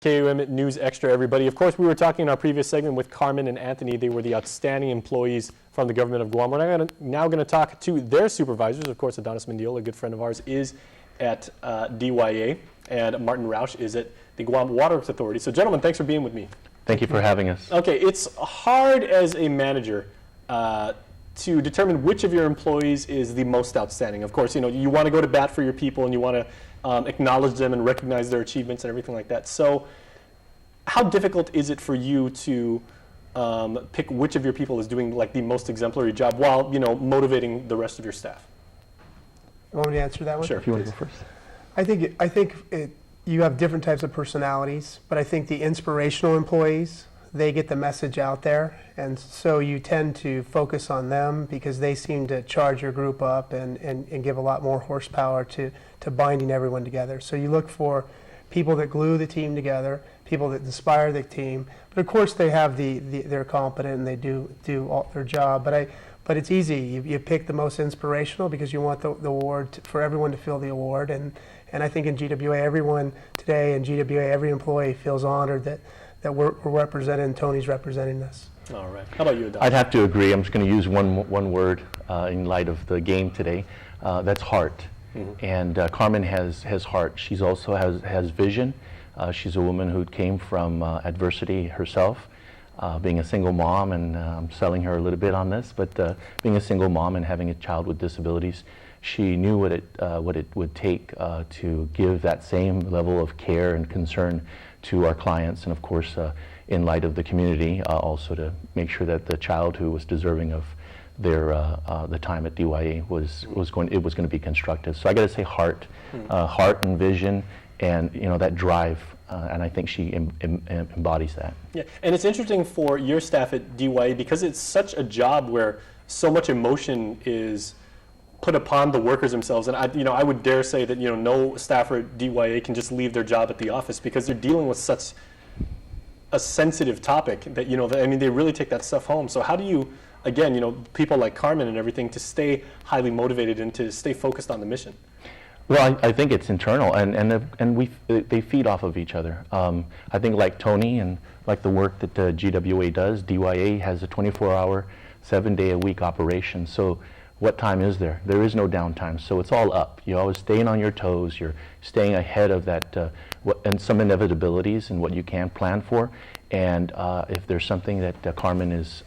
KUM News Extra, everybody. Of course, we were talking in our previous segment with Carmen and Anthony. They were the outstanding employees from the government of Guam. We're now going to talk to their supervisors. Of course, Adonis Mendiola, a good friend of ours, is at DYA, and Martin Rausch is at the Guam Water Works Authority. So, gentlemen, thanks for being with me. Thank you for having us. Okay, it's hard as a manager to determine which of your employees is the most outstanding. Of course, you want to go to bat for your people and you want to acknowledge them and recognize their achievements and everything like that. So how difficult is it for you to pick which of your people is doing like the most exemplary job while motivating the rest of your staff? You want me to answer that one? Sure. If you want to go first. I think you have different types of personalities, but I think the inspirational employees, they get the message out there, and so you tend to focus on them because they seem to charge your group up and give a lot more horsepower to binding everyone together. So you look for people that glue the team together, people that inspire the team, but of course they have they're competent and they do all their job, but it's easy. You pick the most inspirational because you want the award for everyone to feel the award, and I think in GWA, everyone today in GWA, every employee feels honored that we're represented and Tony's representing us. All right. How about you, Don? I'd have to agree. I'm just going to use one word in light of the game today. That's heart. Mm-hmm. And Carmen has heart. She's also has vision. She's a woman who came from adversity herself, being a single mom, and I'm selling her a little bit on this, but being a single mom and having a child with disabilities, she knew what it would take to give that same level of care and concern to our clients, and of course, in light of the community, also to make sure that the child who was deserving of their the time at DYA was going to be constructive. So I got to say heart and vision, and that drive, and I think she embodies that. Yeah, and it's interesting for your staff at DYA because it's such a job where so much emotion is put upon the workers themselves, and I would dare say that no staffer at DYA can just leave their job at the office because they're dealing with such a sensitive topic that they really take that stuff home. So how do you, again, people like Carmen and everything, to stay highly motivated and to stay focused on the mission? Well, I think it's internal, and they feed off of each other. I think like Tony and like the work that GWA does, DYA has a 24-hour, 7-day-a-week operation. So what time is there? There is no downtime, so it's all up. You're always staying on your toes. You're staying ahead of that, and some inevitabilities and what you can plan for. And if there's something that Carmen is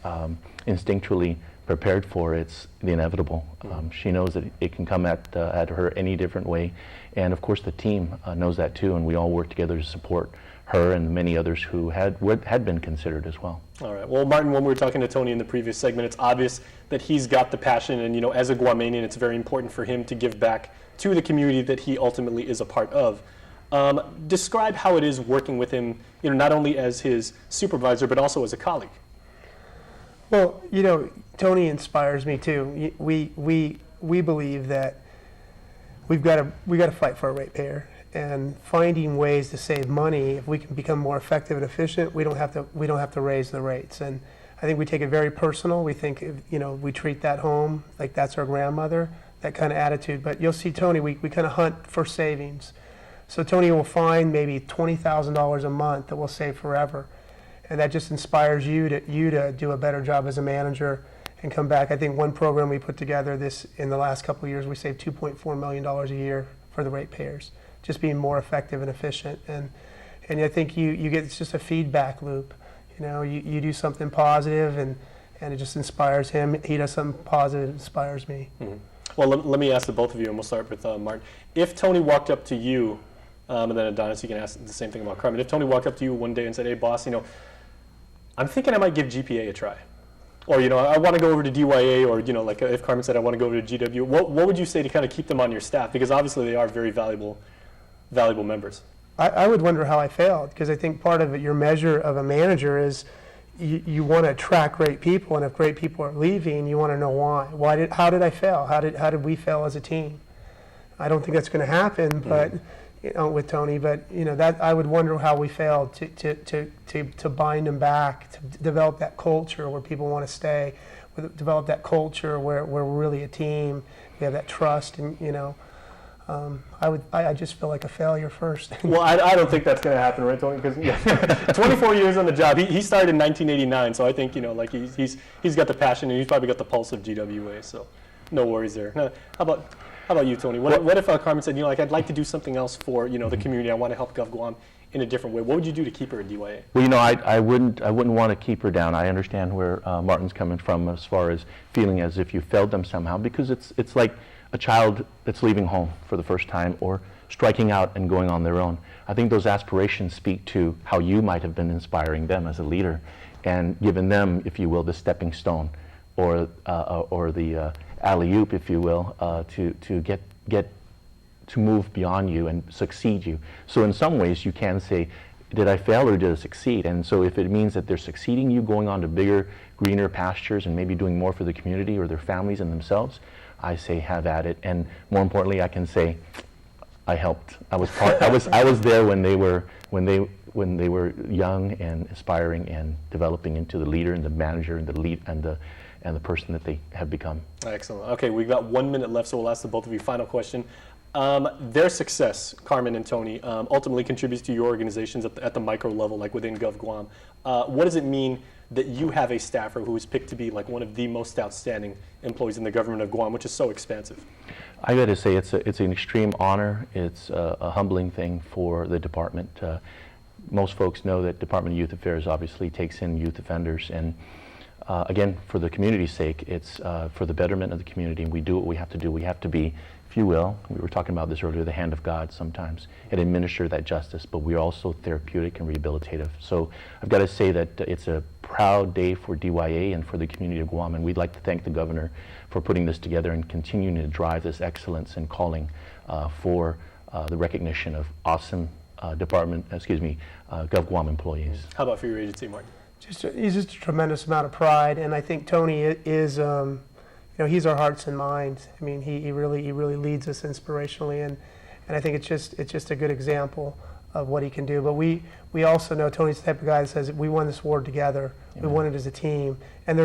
instinctually prepared for, it's the inevitable. She knows that it can come at her any different way, and of course the team knows that too, and we all work together to support her and many others who had been considered as well. All right. Well, Martin, when we were talking to Tony in the previous segment, it's obvious that he's got the passion, and as a Guamanian, it's very important for him to give back to the community that he ultimately is a part of. Describe how it is working with him, not only as his supervisor but also as a colleague. Well, Tony inspires me too. We believe that we've got to fight for our ratepayer, and finding ways to save money. If we can become more effective and efficient, we don't have to raise the rates. And I think we take it very personal. We think we treat that home like that's our grandmother, that kind of attitude. But you'll see Tony, we kind of hunt for savings. So Tony will find maybe $20,000 a month that we'll save forever. And that just inspires you to do a better job as a manager and come back. I think one program we put together in the last couple of years, we saved $2.4 million a year for the ratepayers, just being more effective and efficient. And I think you get, it's just a feedback loop. You do something positive and it just inspires him. He does something positive, it inspires me. Mm-hmm. Well, let me ask the both of you, and we'll start with Martin. If Tony walked up to you, and then Adonis, you can ask the same thing about Carmen. If Tony walked up to you one day and said, "Hey, boss, I'm thinking I might give GPA a try," or I want to go over to DYA, or like if Carmen said I want to go over to GW, what would you say to kind of keep them on your staff, because obviously they are very valuable members? I would wonder how I failed, because I think part of it, your measure of a manager is you want to attract great people, and if great people are leaving, you want to know why. How did I fail? How did we fail as a team? I don't think that's going to happen, but with Tony, but that I would wonder how we failed to bind them back, to develop that culture where people want to stay, develop that culture where we're really a team. We have that trust, and I just feel like a failure first. Well, I don't think that's going to happen, right, Tony? Because 24 years on the job. He started in 1989, so I think, you know, like he's got the passion and he's probably got the pulse of GWA. So no worries there. How about you, Tony? What if Carmen said, you know, like I'd like to do something else for, you know, the community. I want to help Gov Guam in a different way. What would you do to keep her at DYA? Well, you know, I wouldn't want to keep her down. I understand where Martin's coming from as far as feeling as if you failed them somehow, because it's like a child that's leaving home for the first time or striking out and going on their own. I think those aspirations speak to how you might have been inspiring them as a leader and given them, if you will, the stepping stone or the alley-oop, if you will, to get to move beyond you and succeed you. So in some ways you can say, did I fail or did I succeed? And so if it means that they're succeeding you, going on to bigger, greener pastures and maybe doing more for the community or their families and themselves, I say have at it. And more importantly, I can say I helped. I was there when they were young and aspiring and developing into the leader and the manager and the lead and the person that they have become. Excellent. Okay, we've got 1 minute left, so we'll ask the both of you final question. Their success, Carmen and Tony, ultimately contributes to your organizations at the micro level, like within Gov Guam. What does it mean that you have a staffer who is picked to be like one of the most outstanding employees in the government of Guam, which is so expansive? I got to say it's an extreme honor. It's a humbling thing for the department. Most folks know that Department of Youth Affairs obviously takes in youth offenders, and again, for the community's sake, it's for the betterment of the community, and we do what we have to do. We have to be, if you will, we were talking about this earlier, the hand of God sometimes, and administer that justice, but we're also therapeutic and rehabilitative. So I've got to say that it's a proud day for DYA and for the community of Guam, and we'd like to thank the governor for putting this together and continuing to drive this excellence and calling for the recognition of awesome Gov Guam employees. How about for your agency, Martin? He's just a tremendous amount of pride, and I think Tony is, you know, he's our hearts and minds. I mean, he really leads us inspirationally, and I think it's just a good example of what he can do. But we also know Tony's the type of guy that says we won this war together. Yeah. We won it as a team, and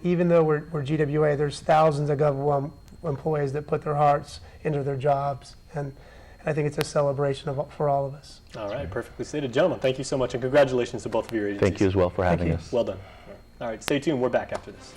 even though we're GWA, there's thousands of Gov employees that put their hearts into their jobs, and I think it's a celebration for all of us. All right, perfectly stated. Gentlemen, thank you so much, and congratulations to both of your agencies. Thank you as well for having us. Well done. All right, stay tuned. We're back after this.